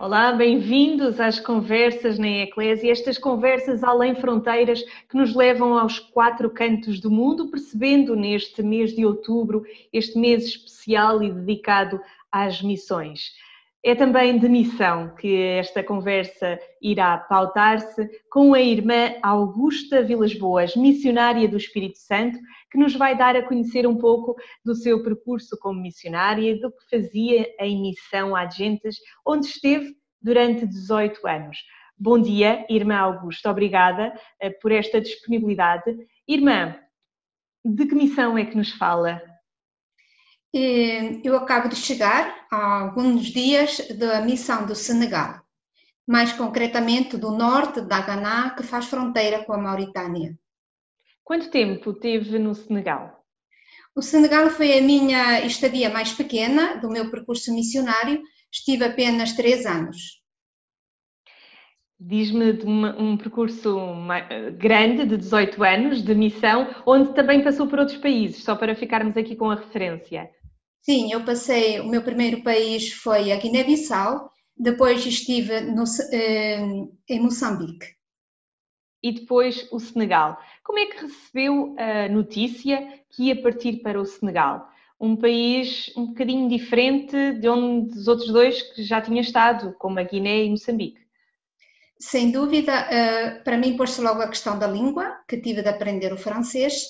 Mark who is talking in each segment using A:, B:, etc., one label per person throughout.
A: Olá, bem-vindos às conversas na Eclésia, estas conversas além fronteiras que nos levam aos quatro cantos do mundo, percebendo neste mês de outubro, este mês especial e dedicado às missões. É também de missão que esta conversa irá pautar-se com a irmã Augusta Vilas Boas, missionária do Espírito Santo, que nos vai dar a conhecer um pouco do seu percurso como missionária, do que fazia em missão a gentes, onde esteve durante 18 anos. Bom dia, irmã Augusta, obrigada por esta disponibilidade. Irmã, de que missão é que nos fala?
B: Eu acabo de chegar há alguns dias da missão do Senegal, mais concretamente do norte da Ghana, que faz fronteira com a Mauritânia.
A: Quanto tempo teve no Senegal?
B: O Senegal foi a minha estadia mais pequena do meu percurso missionário, estive apenas 3 anos.
A: Diz-me de um percurso grande, de 18 anos, de missão, onde também passou por outros países, só para ficarmos aqui com a referência.
B: Sim, eu passei, o meu primeiro país foi a Guiné-Bissau, depois estive em Moçambique.
A: E depois o Senegal. Como é que recebeu a notícia que ia partir para o Senegal? Um país um bocadinho diferente de onde dos outros dois que já tinha estado, como a Guiné e Moçambique.
B: Sem dúvida, para mim pôs-se logo a questão da língua, que tive de aprender o francês,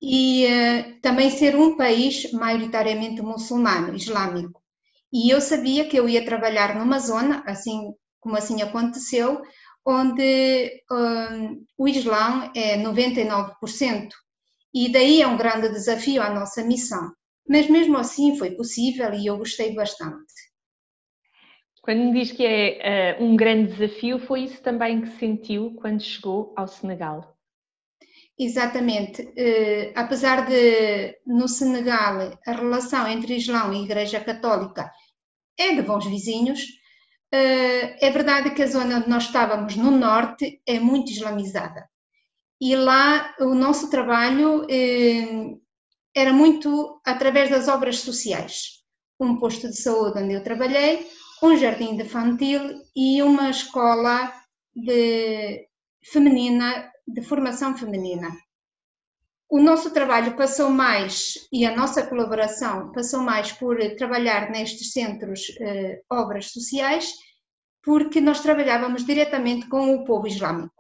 B: e também ser um país maioritariamente muçulmano, islâmico. E eu sabia que eu ia trabalhar numa zona, assim como assim aconteceu, onde o Islão é 99%, e daí é um grande desafio à nossa missão. Mas mesmo assim foi possível e eu gostei bastante.
A: Quando me diz que é um grande desafio, foi isso também que sentiu quando chegou ao Senegal?
B: Exatamente. Apesar de, no Senegal, a relação entre Islão e Igreja Católica é de bons vizinhos, é verdade que a zona onde nós estávamos, no norte, é muito islamizada. E lá o nosso trabalho era muito através das obras sociais. Um posto de saúde onde eu trabalhei, um jardim infantil e uma escola feminina, de formação feminina. O nosso trabalho passou mais, e a nossa colaboração passou mais por trabalhar nestes centros, obras sociais, porque nós trabalhávamos diretamente com o povo islâmico.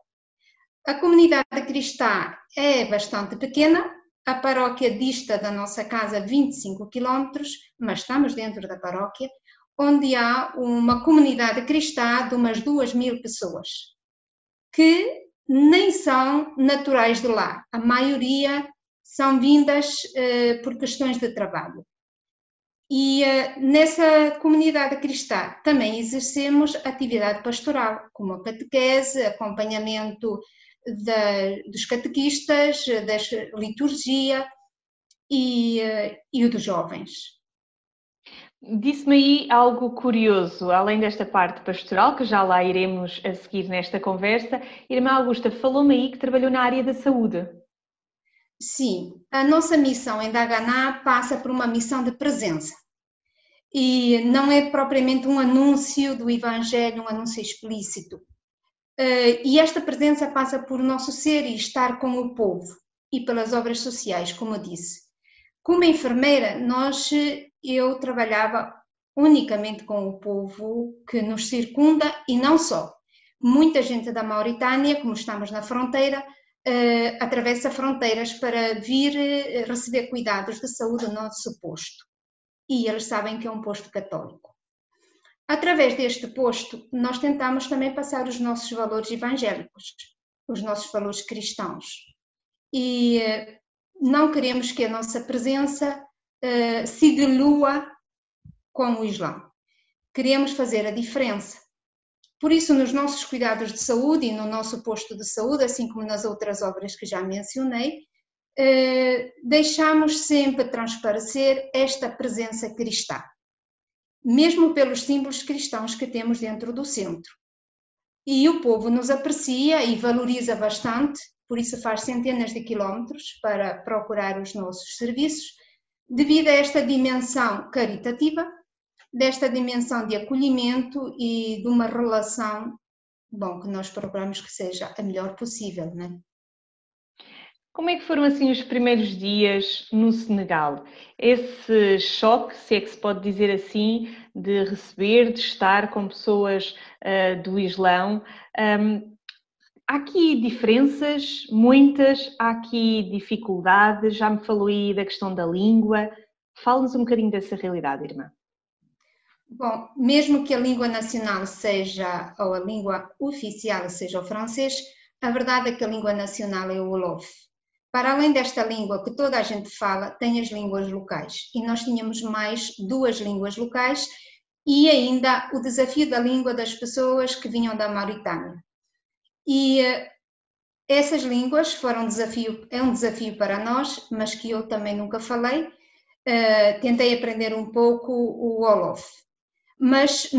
B: A comunidade cristã é bastante pequena, a paróquia dista da nossa casa 25 quilómetros, mas estamos dentro da paróquia, onde há uma comunidade cristã de umas 2.000 pessoas, que nem são naturais de lá. A maioria são vindas por questões de trabalho. E nessa comunidade cristã também exercemos atividade pastoral, como a catequese, acompanhamento dos catequistas, da liturgia e o dos jovens.
A: Disse-me aí algo curioso, além desta parte pastoral, que já lá iremos a seguir nesta conversa. Irmã Augusta, falou-me aí que trabalhou na área da saúde.
B: Sim, a nossa missão em Daganá passa por uma missão de presença. E não é propriamente um anúncio do Evangelho, um anúncio explícito. E esta presença passa por nosso ser e estar com o povo e pelas obras sociais, como eu disse. Como enfermeira, eu trabalhava unicamente com o povo que nos circunda e não só. Muita gente da Mauritânia, como estamos na fronteira, atravessa fronteiras para vir receber cuidados de saúde no nosso posto. E eles sabem que é um posto católico. Através deste posto, nós tentamos também passar os nossos valores evangélicos, os nossos valores cristãos. E não queremos que a nossa presença se dilua com o Islão. Queremos fazer a diferença. Por isso, nos nossos cuidados de saúde e no nosso posto de saúde, assim como nas outras obras que já mencionei, deixamos sempre transparecer esta presença cristã, mesmo pelos símbolos cristãos que temos dentro do centro. E o povo nos aprecia e valoriza bastante, por isso faz centenas de quilómetros para procurar os nossos serviços, devido a esta dimensão caritativa desta dimensão de acolhimento e de uma relação, bom, que nós procuramos que seja a melhor possível, né?
A: Como é que foram assim os primeiros dias no Senegal? Esse choque, se é que se pode dizer assim, de receber, de estar com pessoas do Islão. Há aqui diferenças, muitas, há aqui dificuldades, já me falou aí da questão da língua. Fala-nos um bocadinho dessa realidade, irmã.
B: Bom, mesmo que a língua nacional seja, ou a língua oficial seja o francês, a verdade é que a língua nacional é o Wolof. Para além desta língua que toda a gente fala, tem as línguas locais. E nós tínhamos mais 2 línguas locais e ainda o desafio da língua das pessoas que vinham da Mauritânia. E essas línguas foram um desafio para nós, mas que eu também nunca falei. Tentei aprender um pouco o Wolof. Mas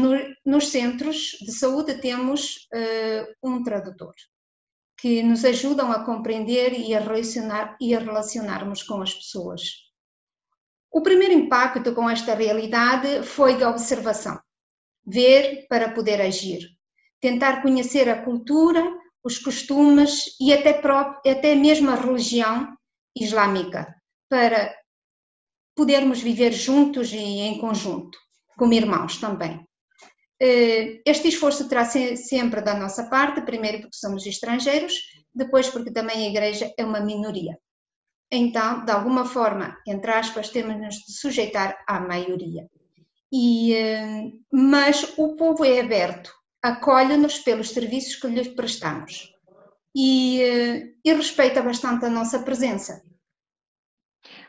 B: nos centros de saúde temos um tradutor que nos ajudam a compreender e a relacionarmos com as pessoas. O primeiro impacto com esta realidade foi de observação, ver para poder agir, tentar conhecer a cultura, os costumes e até mesmo a religião islâmica, para podermos viver juntos e em conjunto, como irmãos também. Este esforço terá sempre da nossa parte, primeiro porque somos estrangeiros, depois porque também a Igreja é uma minoria. Então, de alguma forma, entre aspas, temos de sujeitar à maioria. Mas o povo é aberto, acolhe-nos pelos serviços que lhe prestamos e respeita bastante a nossa presença.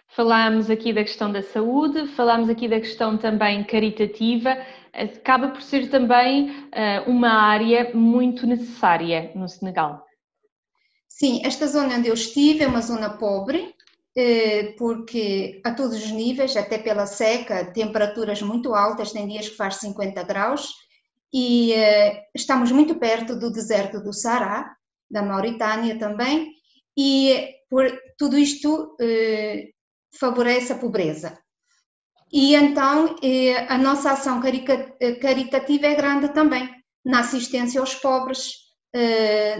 A: Falámos aqui da questão da saúde, falámos aqui da questão também caritativa, acaba por ser também uma área muito necessária no Senegal.
B: Sim, esta zona onde eu estive é uma zona pobre, porque a todos os níveis, até pela seca, temperaturas muito altas, tem dias que faz 50 graus, e estamos muito perto do deserto do Saara, da Mauritânia também, e por tudo isto favorece a pobreza. E então a nossa ação caritativa é grande também, na assistência aos pobres,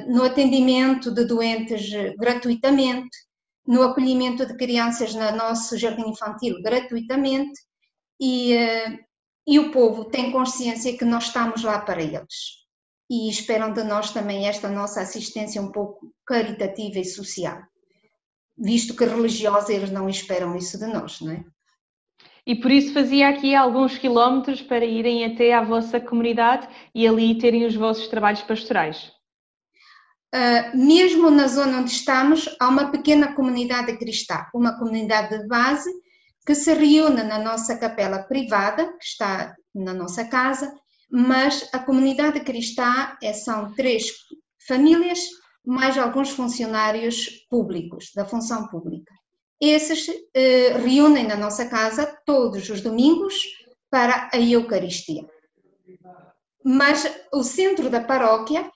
B: no atendimento de doentes gratuitamente, no acolhimento de crianças no nosso jardim infantil gratuitamente, e o povo tem consciência que nós estamos lá para eles e esperam de nós também esta nossa assistência um pouco caritativa e social, visto que religiosa eles não esperam isso de nós, não é?
A: E por isso fazia aqui alguns quilómetros para irem até à vossa comunidade e ali terem os vossos trabalhos pastorais.
B: Mesmo na zona onde estamos, há uma pequena comunidade cristã, uma comunidade de base que se reúne na nossa capela privada, que está na nossa casa, mas a comunidade cristã são 3 famílias, mais alguns funcionários públicos, da função pública. Esses reúnem na nossa casa todos os domingos para a Eucaristia. Mas o centro da paróquia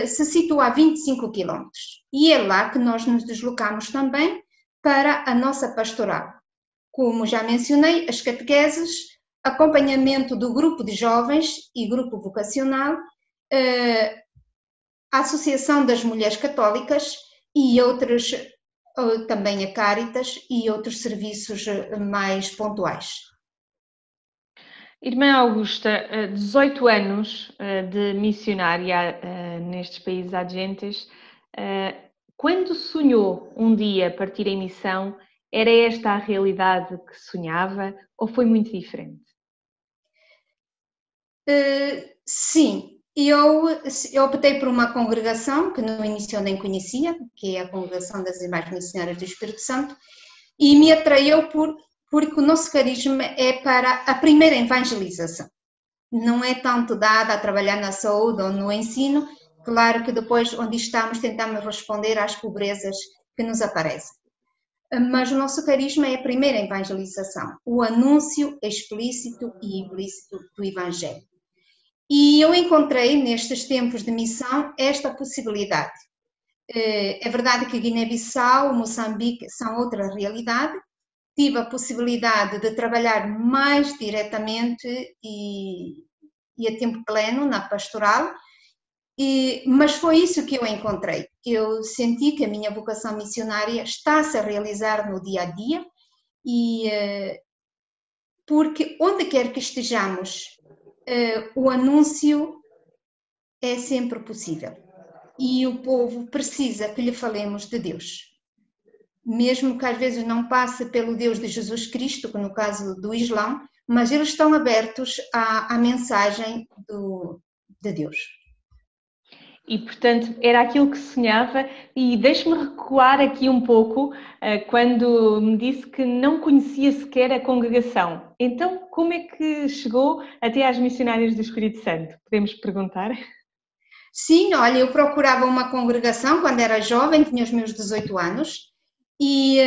B: se situa a 25 km e é lá que nós nos deslocamos também para a nossa pastoral. Como já mencionei, as catequeses, acompanhamento do grupo de jovens e grupo vocacional, a Associação das Mulheres Católicas e outros, também a Cáritas e outros serviços mais pontuais.
A: Irmã Augusta, 18 anos de missionária nestes países adjacentes, quando sonhou um dia partir em missão, era esta a realidade que sonhava ou foi muito diferente?
B: Sim, eu optei por uma congregação que no início eu nem conhecia, que é a Congregação das Irmãs Missionárias do Espírito Santo, e me atraiu porque o nosso carisma é para a primeira evangelização. Não é tanto dada a trabalhar na saúde ou no ensino, claro que depois onde estamos tentamos responder às pobrezas que nos aparecem. Mas o nosso carisma é a primeira evangelização, o anúncio explícito e implícito do Evangelho. E eu encontrei nestes tempos de missão esta possibilidade. É verdade que Guiné-Bissau, Moçambique são outra realidade, tive a possibilidade de trabalhar mais diretamente e a tempo pleno na pastoral, mas foi isso que eu encontrei. Eu senti que a minha vocação missionária está-se a realizar no dia a dia, porque onde quer que estejamos, o anúncio é sempre possível. E o povo precisa que lhe falemos de Deus. Mesmo que às vezes não passe pelo Deus de Jesus Cristo, que no caso do Islão, mas eles estão abertos à mensagem de Deus.
A: E, portanto, era aquilo que sonhava. E deixe-me recuar aqui um pouco, quando me disse que não conhecia sequer a congregação. Então, como é que chegou até às Missionárias do Espírito Santo? Podemos perguntar?
B: Sim, olha, eu procurava uma congregação quando era jovem, tinha os meus 18 anos, e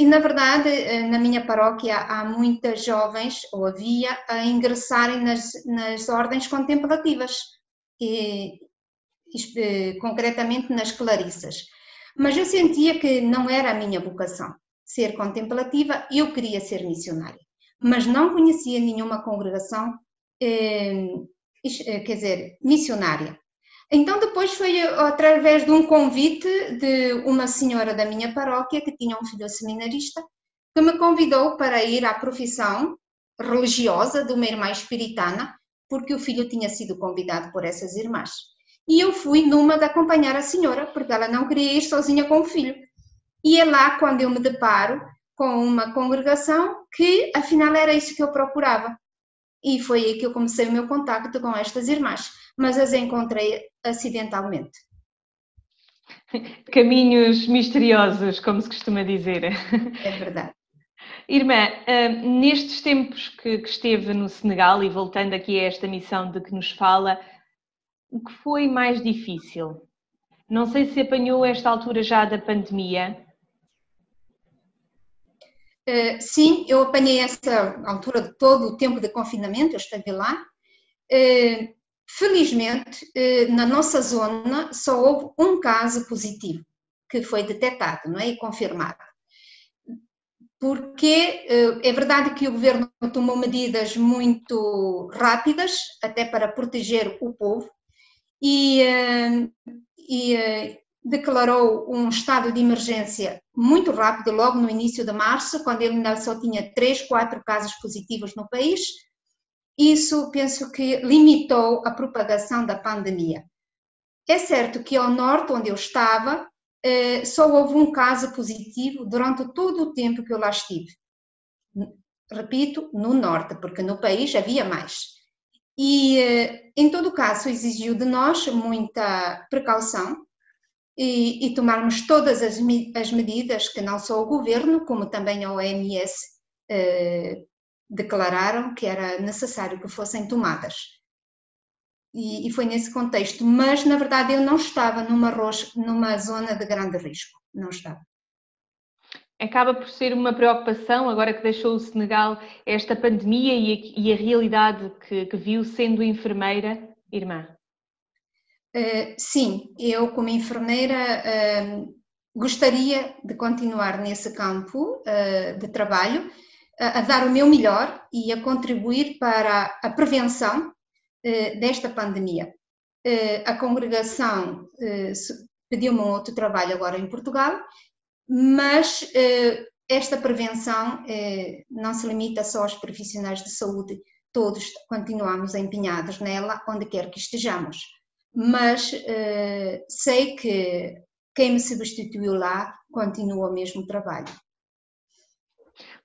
B: na verdade, na minha paróquia há muitas jovens, ou havia, a ingressarem nas ordens contemplativas, concretamente nas clarissas. Mas eu sentia que não era a minha vocação ser contemplativa, eu queria ser missionária, mas não conhecia nenhuma congregação, quer dizer, missionária. Então depois foi através de um convite de uma senhora da minha paróquia que tinha um filho seminarista, que me convidou para ir à profissão religiosa de uma irmã espiritana, porque o filho tinha sido convidado por essas irmãs. E eu fui numa de acompanhar a senhora, porque ela não queria ir sozinha com o filho. E é lá quando eu me deparo com uma congregação que afinal era isso que eu procurava. E foi aí que eu comecei o meu contacto com estas irmãs, mas as encontrei acidentalmente.
A: Caminhos misteriosos, como se costuma dizer.
B: É verdade.
A: Irmã, nestes tempos que esteve no Senegal, e voltando aqui a esta missão de que nos fala, o que foi mais difícil? Não sei se apanhou esta altura já da pandemia.
B: Sim, eu apanhei essa altura de todo o tempo de confinamento, eu estive lá. Felizmente, na nossa zona só houve um caso positivo que foi detectado, não é? E confirmado. Porque é verdade que o governo tomou medidas muito rápidas, até para proteger o povo, e declarou um estado de emergência muito rápido, logo no início de março, quando ele ainda só tinha 3, 4 casos positivos no país. Isso, penso que limitou a propagação da pandemia. É certo que ao norte, onde eu estava, só houve um caso positivo durante todo o tempo que eu lá estive. Repito, no norte, porque no país havia mais. E, em todo caso, exigiu de nós muita precaução e tomarmos todas as medidas que não só o governo, como também a OMS declararam que era necessário que fossem tomadas. E foi nesse contexto, mas na verdade eu não estava numa zona de grande risco, não estava.
A: Acaba por ser uma preocupação, agora que deixou o Senegal, esta pandemia e a realidade que viu sendo enfermeira, irmã?
B: Sim, eu como enfermeira gostaria de continuar nesse campo de trabalho, a dar o meu melhor e a contribuir para a prevenção desta pandemia. A congregação pediu-me um outro trabalho agora em Portugal, mas esta prevenção não se limita só aos profissionais de saúde, todos continuamos empenhados nela, onde quer que estejamos. Mas sei que quem me substituiu lá continua o mesmo trabalho.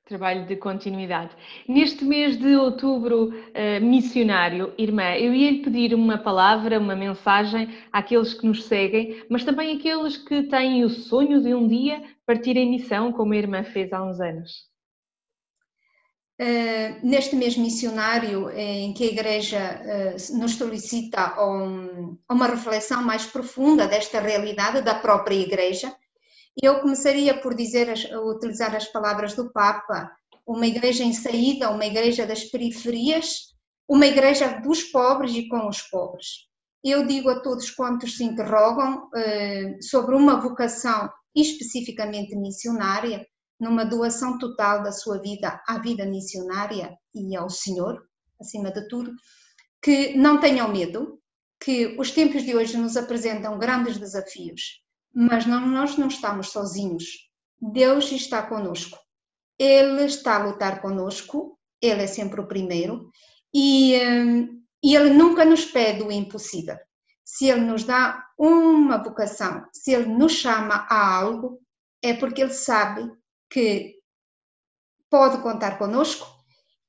A: Trabalho de continuidade. Neste mês de outubro missionário, irmã, eu ia-lhe pedir uma palavra, uma mensagem àqueles que nos seguem, mas também àqueles que têm o sonho de um dia partir em missão, como a irmã fez há uns anos.
B: Neste mês missionário, em que a Igreja nos solicita a uma reflexão mais profunda desta realidade da própria Igreja, eu começaria por utilizar as palavras do Papa, uma igreja em saída, uma igreja das periferias, uma igreja dos pobres e com os pobres. Eu digo a todos quantos se interrogam sobre uma vocação especificamente missionária, numa doação total da sua vida à vida missionária e ao Senhor, acima de tudo, que não tenham medo, que os tempos de hoje nos apresentam grandes desafios, mas nós não estamos sozinhos. Deus está conosco. Ele está a lutar conosco, Ele é sempre o primeiro, e Ele nunca nos pede o impossível. Se Ele nos dá uma vocação, se Ele nos chama a algo, é porque Ele sabe que pode contar conosco,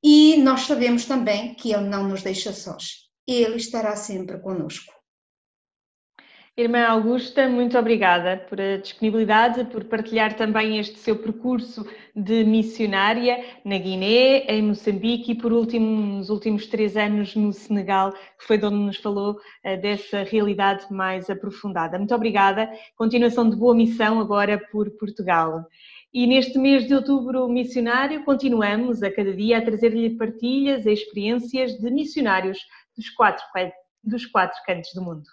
B: e nós sabemos também que Ele não nos deixa sós. Ele estará sempre conosco.
A: Irmã Augusta, muito obrigada por a disponibilidade, por partilhar também este seu percurso de missionária na Guiné, em Moçambique e por último, nos últimos 3 anos no Senegal, que foi de onde nos falou dessa realidade mais aprofundada. Muito obrigada, continuação de boa missão agora por Portugal. E neste mês de outubro missionário continuamos a cada dia a trazer-lhe partilhas e experiências de missionários dos quatro cantos do mundo.